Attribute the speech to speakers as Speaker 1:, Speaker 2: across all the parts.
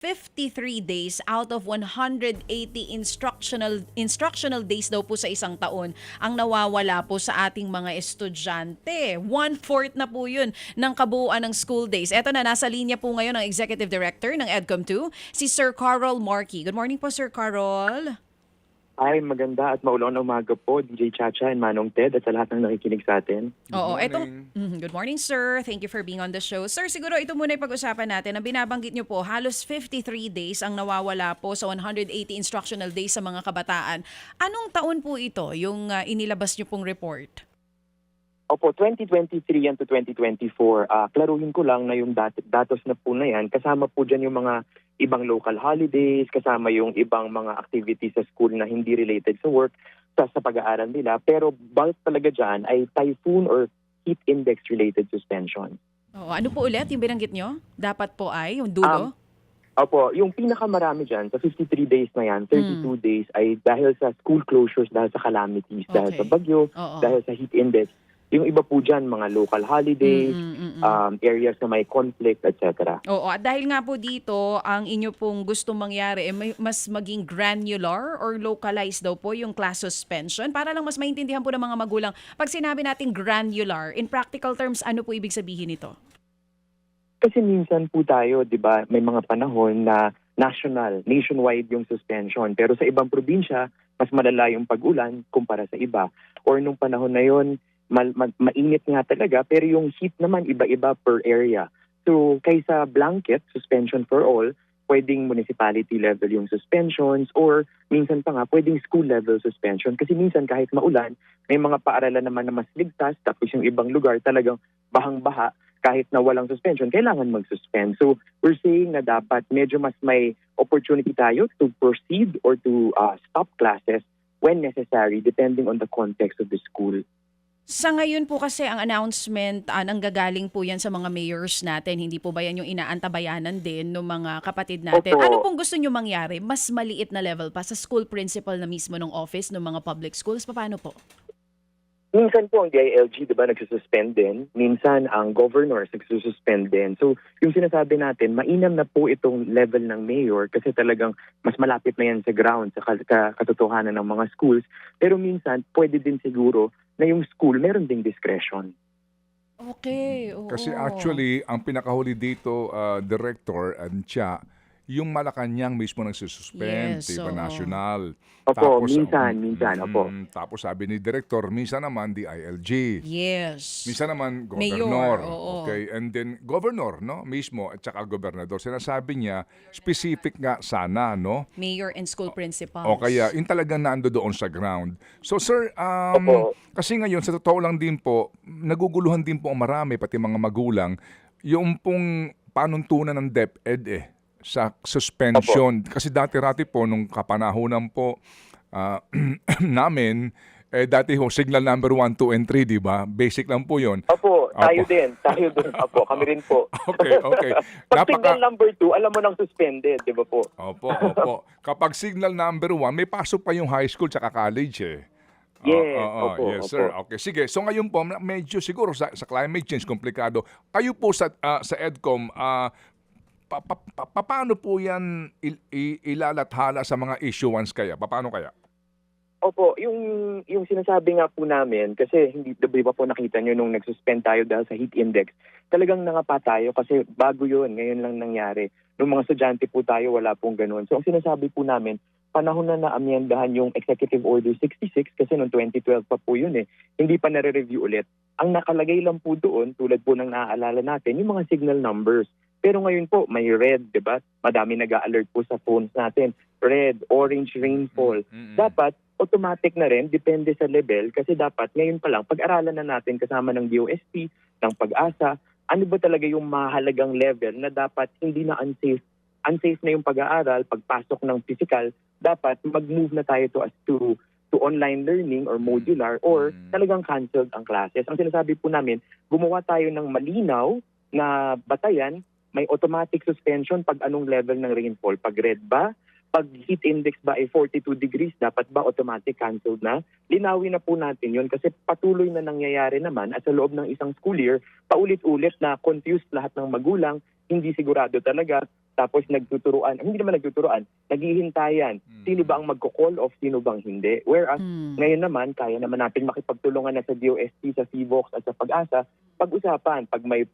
Speaker 1: 53 days out of 180 instructional days daw po sa isang taon ang nawawala po sa ating mga estudyante. 1/4 na po yun ng kabuuan ng school days. Eto na, nasa linya po ngayon ang Executive Director ng EDCOM2, si Sir Carol Markey. Good morning po, Sir Carol.
Speaker 2: Ay, maganda at maulang na umaga po, DJ Chacha and Manong Ted at sa lahat ng nakikinig sa atin.
Speaker 1: Oo,
Speaker 3: morning.
Speaker 1: good morning, sir. Thank you for being on the show. Sir, siguro ito muna yung pag-usapan natin. Ang binabanggit nyo po, halos 53 days ang nawawala po sa 180 instructional days sa mga kabataan. Anong taon po ito, yung inilabas nyo pong report?
Speaker 2: Opo, 2023 yan to 2024. Klaruhin ko lang na yung datos na po na yan, kasama po dyan yung mga ibang local holidays, kasama yung ibang mga activities sa school na hindi related sa work, sa pag-aaral nila. Pero bulk talaga dyan ay typhoon or heat index related suspension.
Speaker 1: Oo, ano po ulit yung binanggit nyo? Dapat po ay, yung dulo?
Speaker 2: Opo, yung pinakamarami dyan, sa 53 days na yan, 32 days ay dahil sa school closures, dahil sa calamities, dahil sa bagyo,
Speaker 1: Oo.
Speaker 2: dahil sa heat index. Yung iba po dyan, mga local holidays, areas na may conflict, etc.
Speaker 1: Oo, at dahil nga po dito, ang inyo pong gustong mangyari, mas maging granular or localized daw po yung class suspension para lang mas maintindihan po ng mga magulang. Pag sinabi natin granular, in practical terms, ano po ibig sabihin nito?
Speaker 2: Kasi minsan po tayo, di ba, may mga panahon na nationwide yung suspension. Pero sa ibang probinsya, mas malala yung pag-ulan kumpara sa iba. Or nung panahon na yon, mainit nga talaga, pero yung heat naman iba-iba per area. So, kaysa blanket, suspension for all, pwedeng municipality level yung suspensions or minsan pa nga pwedeng school level suspension. Kasi minsan kahit maulan, may mga paaralan naman na mas ligtas, tapos yung ibang lugar talagang bahang-baha, kahit na walang suspension, kailangan mag-suspend. So, we're saying na dapat medyo mas may opportunity tayo to proceed or to stop classes when necessary, depending on the context of the school.
Speaker 1: Sa ngayon po kasi ang announcement, nanggagaling po yan sa mga mayors natin. Hindi po ba yan yung inaantabayanan din ng mga kapatid natin?
Speaker 2: Opo.
Speaker 1: Ano pong gusto nyo mangyari? Mas maliit na level pa sa school principal na mismo ng office ng mga public schools? Paano po?
Speaker 2: Minsan po ang DILG, di ba, nagsususpend din. Minsan ang governors nagsususpend din. So, yung sinasabi natin, mainam na po itong level ng mayor kasi talagang mas malapit na yan sa ground, sa katotohanan ng mga schools. Pero minsan, pwede din siguro na yung school meron ding discretion.
Speaker 1: Okay, oo.
Speaker 3: Kasi actually, ang pinakahuli dito, Director and Cha, yung Malacanang mismo nagsususpend,
Speaker 1: Yes,
Speaker 3: diba,
Speaker 1: oo.
Speaker 3: national.
Speaker 2: Opo, minsan, opo.
Speaker 3: Tapos sabi ni Director, minsan naman DILG.
Speaker 1: Yes.
Speaker 3: Minsan naman
Speaker 1: Mayor,
Speaker 3: governor.
Speaker 1: oo.
Speaker 3: Okay, and then governor, no, mismo at saka gobernador. Sinasabi niya specific nga sana, no?
Speaker 1: Mayor and school principals.
Speaker 3: O kaya yung talagang nando doon sa ground. So sir,
Speaker 2: Opo.
Speaker 3: kasi ngayon sa totoo lang din po, naguguluhan din po ang marami pati mga magulang yung pong panuntunan ng DepEd sa suspension. Kasi dati-rati po nung kapanahunan po namin, dati ho, signal number 1, 2, and 3, di ba? Basic lang po yun.
Speaker 2: Opo, tayo
Speaker 3: Opo.
Speaker 2: din. Opo, kami rin po.
Speaker 3: Okay.
Speaker 2: Pag signal number 2, alam mo nang suspended, di ba po?
Speaker 3: Opo. Kapag signal number 1, may pasok pa yung high school tsaka college
Speaker 2: Yes,
Speaker 3: Oo,
Speaker 2: opo,
Speaker 3: yes, sir.
Speaker 2: opo.
Speaker 3: Okay, sige. So ngayon po, medyo siguro sa climate change, komplikado. Kayo po sa EDCOM, paano po yan ilalathala sa mga issuance kaya? Paano kaya?
Speaker 2: Opo, yung sinasabi nga po namin, kasi hindi ba po nakita nyo nung nagsuspend tayo dahil sa heat index, talagang nangapa tayo kasi bago yun, ngayon lang nangyari. Nung mga estudyante po tayo, wala pong ganun. So ang sinasabi po namin, panahon na naamyendahan yung Executive Order 66 kasi noong 2012 pa po yun Hindi pa nare-review ulit. Ang nakalagay lang po doon, tulad po ng naaalala natin, yung mga signal numbers. Pero ngayon po, may red, di ba? Madami nag-a-alert po sa phones natin. Red, orange rainfall. Dapat, automatic na rin, depende sa level. Kasi dapat, ngayon pa lang, pag-aralan na natin kasama ng DOST, ng Pag-asa, ano ba talaga yung mahalagang level na dapat hindi na unsafe. Unsafe na yung pag-aaral, pagpasok ng physical, dapat mag-move na tayo to online learning or modular or talagang canceled ang classes. Ang sinasabi po namin, gumawa tayo ng malinaw na batayan, may automatic suspension pag anong level ng rainfall. Pag red ba? Pag heat index ba ay 42 degrees, dapat ba automatic canceled na? Linawin na po natin yun kasi patuloy na nangyayari naman at sa loob ng isang school year, paulit-ulit na confused lahat ng magulang, hindi sigurado talaga. Tapos nagtuturuan, hindi naman nagtuturuan, naghihintayan. Sino ba ang magko-call off, sino bang hindi? Whereas, ngayon naman, kaya naman natin makipagtulungan na sa DOST, sa CVOX at sa Pag-asa, pag-usapan, pag may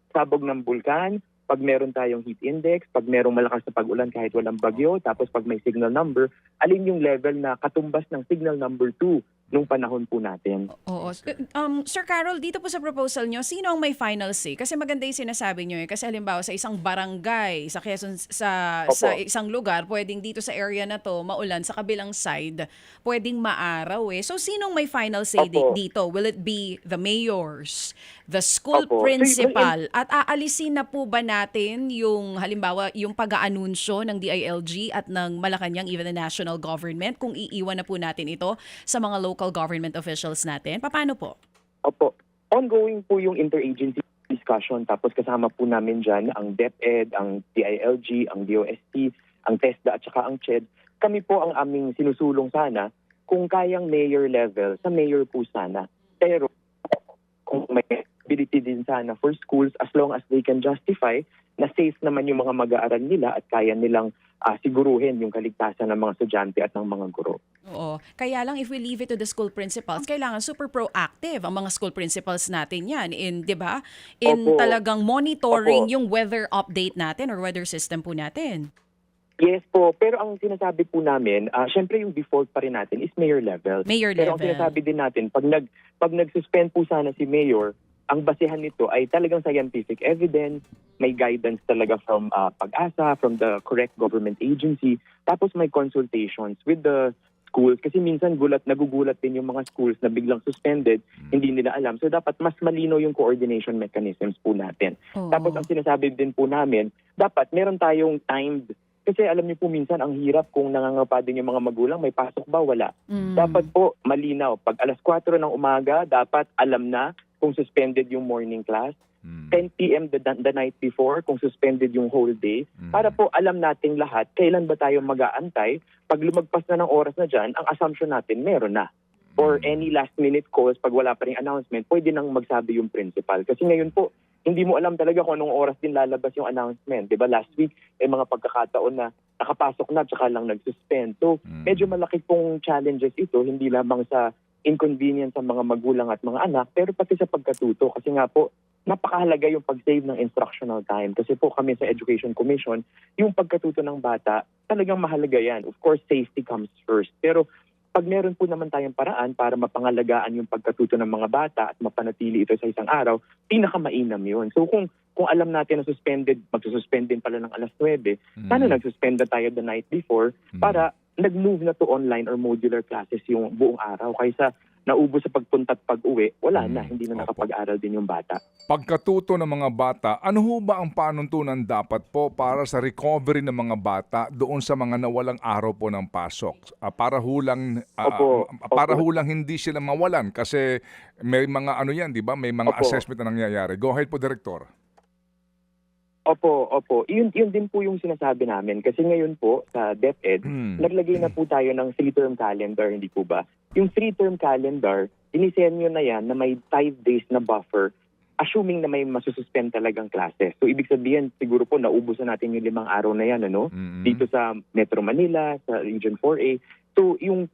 Speaker 2: sabog ng bulkan, pag meron tayong heat index, pag merong malakas na pag-ulan kahit walang bagyo, tapos pag may signal number, alin yung level na katumbas ng signal number 2 nung panahon po natin.
Speaker 1: Oo. Sir Carol, dito po sa proposal nyo, sino ang may final say? Kasi maganda yung sinasabi nyo eh. Kasi halimbawa sa isang barangay, sa Quezon, sa isang lugar, pwedeng dito sa area na to, maulan, sa kabilang side, pwedeng maaraw eh. So sinong may final say dito? Will it be the mayors, the school principal, at aalisin na po ba natin yung halimbawa yung pag-aanunsyo ng DILG at ng Malacanang, even the national government, kung iiwan na po natin ito sa mga local government officials natin? Paano po?
Speaker 2: Opo. Ongoing po yung interagency discussion, tapos kasama po namin dyan ang DepEd, ang DILG, ang DOST, ang TESDA at saka ang CHED. Kami po ang aming sinusulong sana kung kayang mayor level, sa mayor po sana. Pero kung may ability din sana for schools, as long as they can justify na safe naman yung mga mag-aaral nila at kaya nilang siguruhin yung kaligtasan ng mga estudyante at ng mga guro.
Speaker 1: Oo. Kaya lang if we leave it to the school principals, kailangan super proactive ang mga school principals natin yan in, 'di ba? In talagang monitoring yung weather update natin or weather system po natin.
Speaker 2: Yes po, pero ang sinasabi po namin, syempre yung default pa rin natin is mayor level. Pero ang sinasabi din natin, pag nag-suspend po sana si mayor, ang basehan nito ay talagang scientific evidence, may guidance talaga from Pag-asa, from the correct government agency, tapos may consultations with the schools. Kasi minsan nagugulat din yung mga schools na biglang suspended, hindi nila alam. So dapat mas malino yung coordination mechanisms po natin. Tapos ang sinasabi din po namin, dapat meron tayong timed. Kasi alam niyo po minsan ang hirap kung nangangapa din yung mga magulang, may pasok ba, wala. Dapat po malinaw. Pag alas 4 ng umaga, dapat alam na kung suspended yung morning class. 10 p.m. the night before kung suspended yung whole day. Para po alam nating lahat kailan ba tayo mag-aantay. Pag lumagpas na ng oras na dyan, ang assumption natin meron na. Or any last minute calls, pag wala pa rin announcement, pwede nang magsabi yung principal. Kasi ngayon po, hindi mo alam talaga kung anong oras din lalabas yung announcement. Diba last week, mga pagkakataon na nakapasok na tsaka lang nag-suspend. So medyo malaki pong challenges ito, hindi lamang sa inconvenience sa mga magulang at mga anak, pero pati sa pagkatuto. Kasi nga po, napakahalaga yung pag-save ng instructional time. Kasi po kami sa Education Commission, yung pagkatuto ng bata, talagang mahalaga yan. Of course, safety comes first. Pero pag meron po naman tayong paraan para mapangalagaan yung pagkatuto ng mga bata at mapanatili ito sa isang araw, pinakamainam yun. So kung alam natin na suspended, magsususpend din pala ng alas 9, sana nagsuspend na tayo the night before para nag-move na to online or modular classes yung buong araw kaysa naubos sa pagpunta at pag-uwi, wala na, hindi na nakapag-aral din yung bata.
Speaker 3: Pagkatuto ng mga bata, ano ho ba ang panuntunan dapat po para sa recovery ng mga bata doon sa mga nawalang araw po ng pasok? Para hulang hindi sila mawalan kasi may mga ano yan, di ba? May mga assessment na nangyayari. Go ahead po, Director.
Speaker 2: Opo. Yun din po yung sinasabi namin. Kasi ngayon po, sa DepEd, naglagay na po tayo ng 3-term calendar, hindi po ba? Yung 3-term calendar, dinisenyo na yan na may 5 days na buffer, assuming na may masususpend talagang classes. So, ibig sabihin, siguro po, naubos na natin yung 5 araw na yan, ano? Dito sa Metro Manila, sa Region 4A. So, yung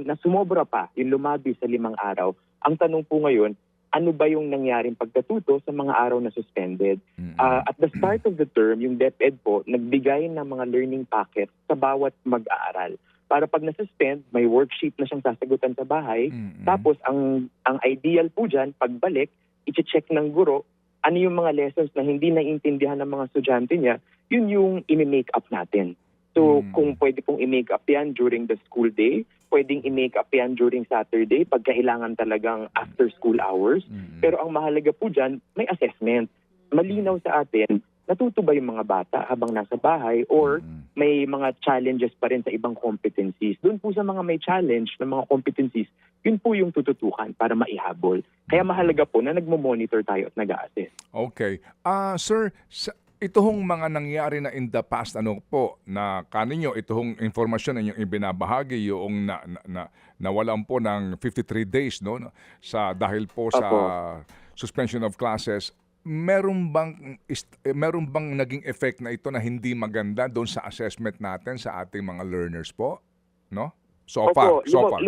Speaker 2: nasumobra pa, yung lumabi sa 5 araw, ang tanong po ngayon, ano ba yung nangyaring pagkatuto sa mga araw na suspended? At the start of the term, yung DepEd po, nagbigay ng mga learning packets sa bawat mag-aaral. Para pag nasuspend, may worksheet na siyang sasagutan sa bahay. Tapos, ang ideal po dyan, pagbalik, i-check ng guro, ano yung mga lessons na hindi naiintindihan ng mga estudyante niya, yun yung i-make up natin. So, kung pwede pong i-make up yan during the school day, pwedeng i-make up yan during Saturday pag kailangan talagang after school hours. Pero ang mahalaga po dyan, may assessment. Malinaw sa atin, natuto ba yung mga bata habang nasa bahay or may mga challenges pa rin sa ibang competencies. Doon po sa mga may challenge na mga competencies, yun po yung tututukan para maihabol. Kaya mahalaga po na nagmo-monitor tayo at nag-a-assess.
Speaker 3: Okay. Sir, ito hong mga nangyari na in the past, ano po, na kaninyo, ito hong informasyon na inyong ibinabahagi, yung nawalan po ng 53 days, no? Dahil po sa suspension of classes, meron bang naging effect na ito na hindi maganda doon sa assessment natin sa ating mga learners po? No? So far, go ahead.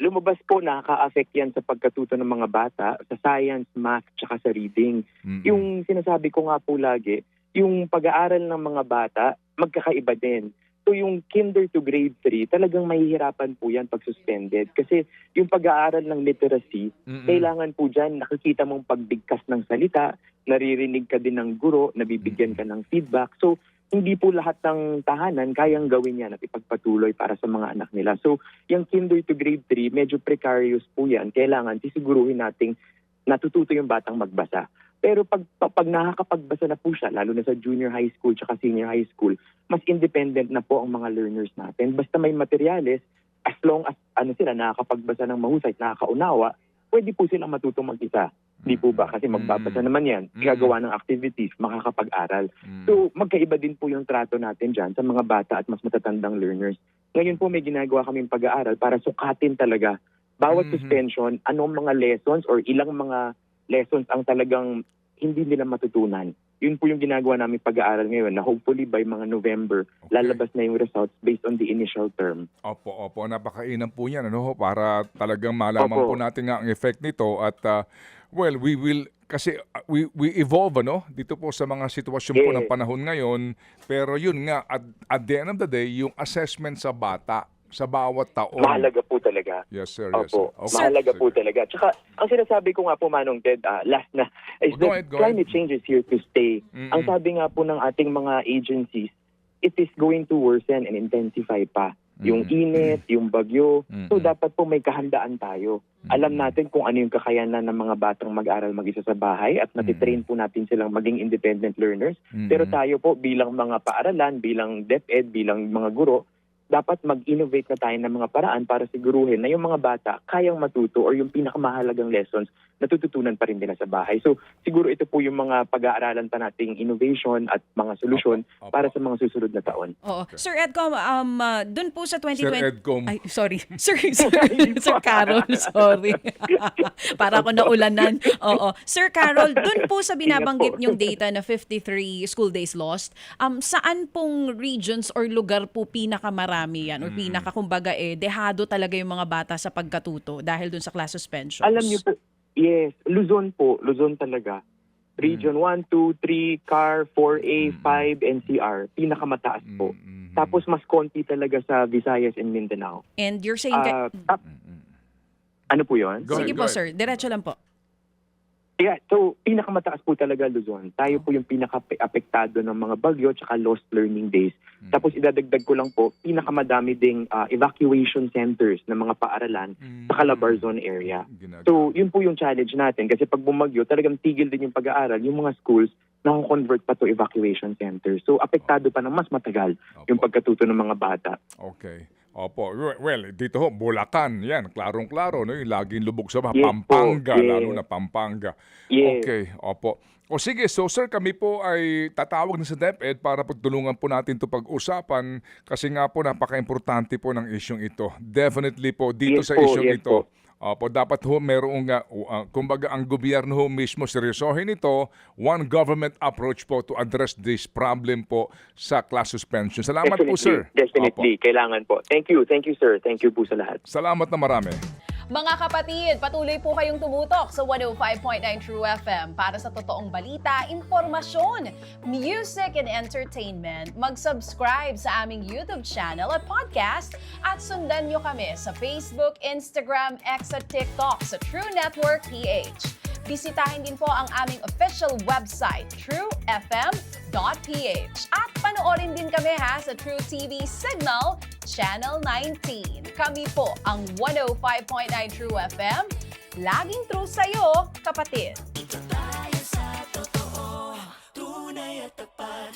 Speaker 2: Lumabas po nakaka-affect yan sa pagkatuto ng mga bata sa science, math, tsaka sa reading. Yung sinasabi ko nga po lagi, yung pag-aaral ng mga bata, magkakaiba din. So yung kinder to grade 3, talagang mahihirapan po yan pag suspended. Kasi yung pag-aaral ng literacy, kailangan po dyan, nakikita mong pagbigkas ng salita, naririnig ka din ng guro, nabibigyan ka ng feedback. So hindi po lahat ng tahanan kayang gawin yan at ipagpatuloy para sa mga anak nila. So yung kinder to grade 3, medyo precarious po yan. Kailangan sisiguruhin nating natututo yung batang magbasa. Pero pag nakakapagbasa na po siya, lalo na sa junior high school tsaka senior high school, mas independent na po ang mga learners natin. Basta may materyales, as long as sila nakakapagbasa ng mahusay, nakakaunawa, pwede po silang matutong mag-isa. Di po ba? Kasi magbabasa naman yan, gagawa ng activities, makakapag-aral. So magkaiba din po yung trato natin dyan sa mga bata at mas matatandang learners. Ngayon po may ginagawa kaming pag-aaral para sukatin talaga bawat suspension, anong mga lessons or ilang mga lessons ang talagang hindi nila matutunan. Yun po yung ginagawa namin pag-aaral ngayon na hopefully by mga November, lalabas na yung results based on the initial term.
Speaker 3: Opo. Napakainam po yan para talagang malaman po natin nga ang effect nito at we evolve dito po sa mga sitwasyon po ng panahon ngayon. Pero yun nga, at the end of the day, yung assessment sa bata, sa bawat taon.
Speaker 2: Mahalaga po talaga.
Speaker 3: Yes, sir.
Speaker 2: Opo.
Speaker 3: Okay.
Speaker 2: Mahalaga po talaga. Tsaka, ang sinasabi ko nga po, Manong Ted, last na, is that climate change is here to stay. Ang sabi nga po ng ating mga agencies, it is going to worsen and intensify pa. Yung init, yung bagyo. So, dapat po may kahandaan tayo. Alam natin kung ano yung kakayanan ng mga batang mag-aral mag-isa sa bahay at natitrain po natin silang maging independent learners. Pero tayo po bilang mga paaralan, bilang DepEd, bilang mga guro, dapat mag-innovate na tayo ng mga paraan para siguruhin na yung mga bata kayang matuto or yung pinakamahalagang lessons natututunan pa rin nila sa bahay. So siguro ito po yung mga pag-aaralan pa nating innovation at mga solusyon para sa mga susunod na taon.
Speaker 1: Oo. Sir Edcom, dun po sa 2020...
Speaker 3: Sir Edcom.
Speaker 1: Ay, sorry. Sir Carol, sorry. Para ako naulanan. Oo. Sir Carol, dun po sa binabanggit niyong data na 53 school days lost, saan pong regions or lugar po pinakamarami yan? Or kumbaga dehado talaga yung mga bata sa pagkatuto dahil dun sa class suspensions?
Speaker 2: Alam niyo po, yes, Luzon po, Luzon talaga. Region 1, 2, 3, CAR, 4A, 5, NCR, pinakamataas po. Tapos mas konti talaga sa Visayas and Mindanao.
Speaker 1: And you're saying...
Speaker 2: Ano po yun?
Speaker 1: Sige po, sir. Diretso lang po.
Speaker 2: Yeah, so pinakamataas po talaga Luzon. Tayo po yung pinaka-apektado ng mga bagyo tsaka lost learning days. Tapos idadagdag ko lang po, pinakamadami ding evacuation centers ng mga paaralan sa Calabarzon area. So yun po yung challenge natin kasi pag bumagyo, talagang tigil din yung pag-aaral. Yung mga schools na-convert pa to evacuation centers. So apektado pa ng mas matagal yung pagkatuto ng mga bata.
Speaker 3: Okay. Opo. Well, dito Bulacan. Yan, klarong-klaro. No? Yung laging lubog sa Pampanga. Lalo na Pampanga.
Speaker 2: Yes.
Speaker 3: Okay. Opo. O sige, so sir, kami po ay tatawag na sa DepEd para pagtulungan po natin ito pag-usapan kasi nga po napaka-importante po ng isyong ito. Definitely po dito sa isyong ito. Opo, dapat merong kumbaga ang gobyerno mismo seryosohin ito, one government approach po to address this problem po sa class suspension. Salamat po, sir.
Speaker 2: Definitely, kailangan po. Thank you, sir. Thank you po sa lahat.
Speaker 3: Salamat na marami.
Speaker 1: Mga kapatid, patuloy po kayong tumutok sa 105.9 True FM para sa totoong balita, impormasyon, music, and entertainment. Mag-subscribe sa aming YouTube channel at podcast at sundan nyo kami sa Facebook, Instagram, X at TikTok sa True Network PH. Bisitahin din po ang aming official website, truefm.ph. At panoorin din kami sa True TV Signal, Channel 19. Kami po ang 105.9 True FM. Laging true sa'yo, kapatid.
Speaker 4: Ito tayo sa totoo, tunay at tapat.